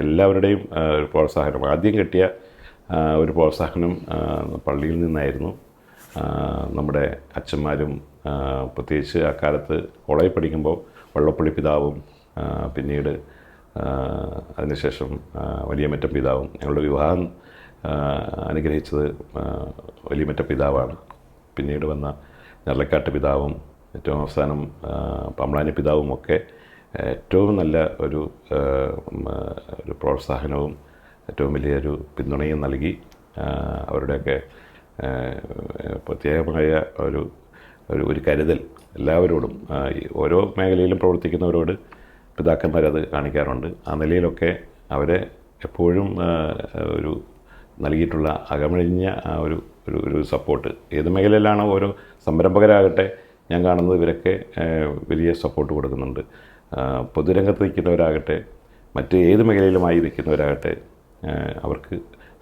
എല്ലാവരുടെയും ഒരു പ്രോത്സാഹനം, ആദ്യം കിട്ടിയ ഒരു പ്രോത്സാഹനം പള്ളിയിൽ നിന്നായിരുന്നു. നമ്മുടെ അച്ഛന്മാരും പ്രത്യേകിച്ച് അക്കാലത്ത് കോളേജിൽ പഠിക്കുമ്പോൾ വള്ളപ്പള്ളി പിതാവും പിന്നീട് അതിനുശേഷം വലിയമറ്റം പിതാവും, ഞങ്ങളുടെ വിവാഹം അനുഗ്രഹിച്ചത് വലിയമറ്റം പിതാവാണ്. പിന്നീട് വന്ന ഞർലക്കാട്ട് പിതാവും ഏറ്റവും അവസാനം പമ്പ്ളാനി പിതാവും ഒക്കെ ഏറ്റവും നല്ല ഒരു പ്രോത്സാഹനവും ഏറ്റവും വലിയൊരു പിന്തുണയും നൽകി. അവരുടെയൊക്കെ പ്രത്യേകമായ ഒരു കരുതൽ എല്ലാവരോടും, ഓരോ മേഖലയിലും പ്രവർത്തിക്കുന്നവരോട് പിതാക്കന്മാരത് കാണിക്കാറുണ്ട്. ആ നിലയിലൊക്കെ അവരെ എപ്പോഴും ഒരു നൽകിയിട്ടുള്ള അകമഴിഞ്ഞ ആ ഒരു സപ്പോർട്ട്, ഏത് മേഖലയിലാണോ ഓരോ സംരംഭകരാകട്ടെ ഞാൻ കാണുന്നത് ഇവരൊക്കെ വലിയ സപ്പോർട്ട് കൊടുക്കുന്നുണ്ട്. പൊതുരംഗത്ത് നിൽക്കുന്നവരാകട്ടെ മറ്റ് ഏത് മേഖലയിലുമായി നിൽക്കുന്നവരാകട്ടെ അവർക്ക്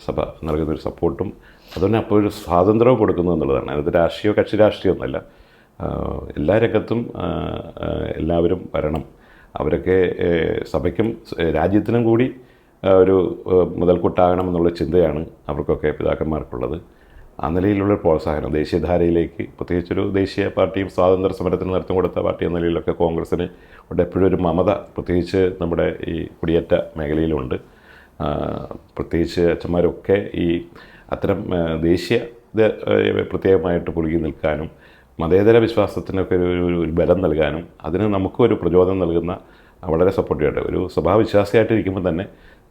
സഭ നൽകുന്നൊരു സപ്പോർട്ടും അതുതന്നെ അപ്പോൾ ഒരു സ്വാതന്ത്ര്യവും കൊടുക്കുന്നു എന്നുള്ളതാണ്. അത് രാഷ്ട്രീയമോ കക്ഷി രാഷ്ട്രീയമൊന്നുമല്ല. എല്ലാ രംഗത്തും എല്ലാവരും വരണം. അവരൊക്കെ സഭയ്ക്കും രാജ്യത്തിനും കൂടി ഒരു മുതൽക്കൂട്ടാകണമെന്നുള്ള ചിന്തയാണ് അവർക്കൊക്കെ പിതാക്കന്മാർക്കുള്ളത്. ആ നിലയിലുള്ള പ്രോത്സാഹനം ദേശീയധാരയിലേക്ക്, പ്രത്യേകിച്ചൊരു ദേശീയ പാർട്ടിയും സ്വാതന്ത്ര്യ സമരത്തിന് നേതൃത്വം കൊടുത്ത പാർട്ടി എന്ന നിലയിലൊക്കെ കോൺഗ്രസ്സിന് ഇവിടെ എപ്പോഴും ഒരു മമത, പ്രത്യേകിച്ച് നമ്മുടെ ഈ കുടിയേറ്റ മേഖലയിലുണ്ട്. പ്രത്യേകിച്ച് അച്ഛന്മാരൊക്കെ ഈ അത്തരം ദേശീയ പ്രത്യേകമായിട്ട് പുലുകി നിൽക്കാനും മതേതര വിശ്വാസത്തിനൊക്കെ ഒരു ബലം നൽകാനും അതിന് നമുക്കും ഒരു പ്രചോദനം നൽകുന്ന വളരെ സപ്പോർട്ടീവായിട്ട് ഒരു സഭാവിശ്വാസിയായിട്ടിരിക്കുമ്പോൾ തന്നെ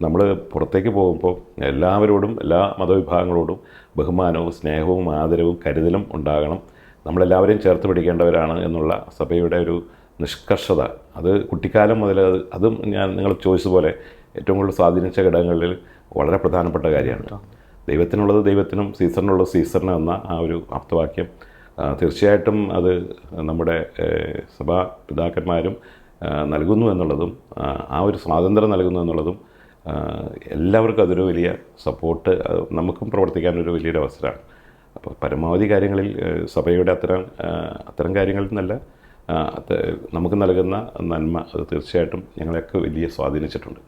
നമ്മൾ പുറത്തേക്ക് പോകുമ്പോൾ എല്ലാവരോടും എല്ലാ മതവിഭാഗങ്ങളോടും ബഹുമാനവും സ്നേഹവും ആദരവും കരുതലും ഉണ്ടാകണം. നമ്മളെല്ലാവരെയും ചേർത്ത് പിടിക്കേണ്ടവരാണ് എന്നുള്ള സഭയുടെ ഒരു നിഷ്കർഷത അത് കുട്ടിക്കാലം മുതൽ അതും ഞാൻ നിങ്ങൾ ചോദിച്ചതുപോലെ ഏറ്റവും കൂടുതൽ സ്വാധീനിച്ച ഘടകങ്ങളിൽ വളരെ പ്രധാനപ്പെട്ട കാര്യമാണ്. ദൈവത്തിനുള്ളത് ദൈവത്തിനും സീസറിനുള്ളത് സീസറിനും എന്ന ആ ഒരു ആപ്തവാക്യം തീർച്ചയായിട്ടും അത് നമ്മുടെ സഭാ പിതാക്കന്മാരും നൽകുന്നു എന്നുള്ളതും ആ ഒരു സ്വാതന്ത്ര്യം നൽകുന്നു എന്നുള്ളതും എല്ലാവർക്കും അതൊരു വലിയ സപ്പോർട്ട് നമുക്കും പ്രവർത്തിക്കാനൊരു വലിയൊരു അവസരമാണ്. അപ്പോൾ പരമാവധി കാര്യങ്ങളിൽ സഭയുടെ അത്തരം കാര്യങ്ങളിൽ നിന്നല്ല നമുക്ക് നൽകുന്ന നന്മ അത് തീർച്ചയായിട്ടും ഞങ്ങളെയൊക്കെ വലിയ സ്വാധീനിച്ചിട്ടുണ്ട്.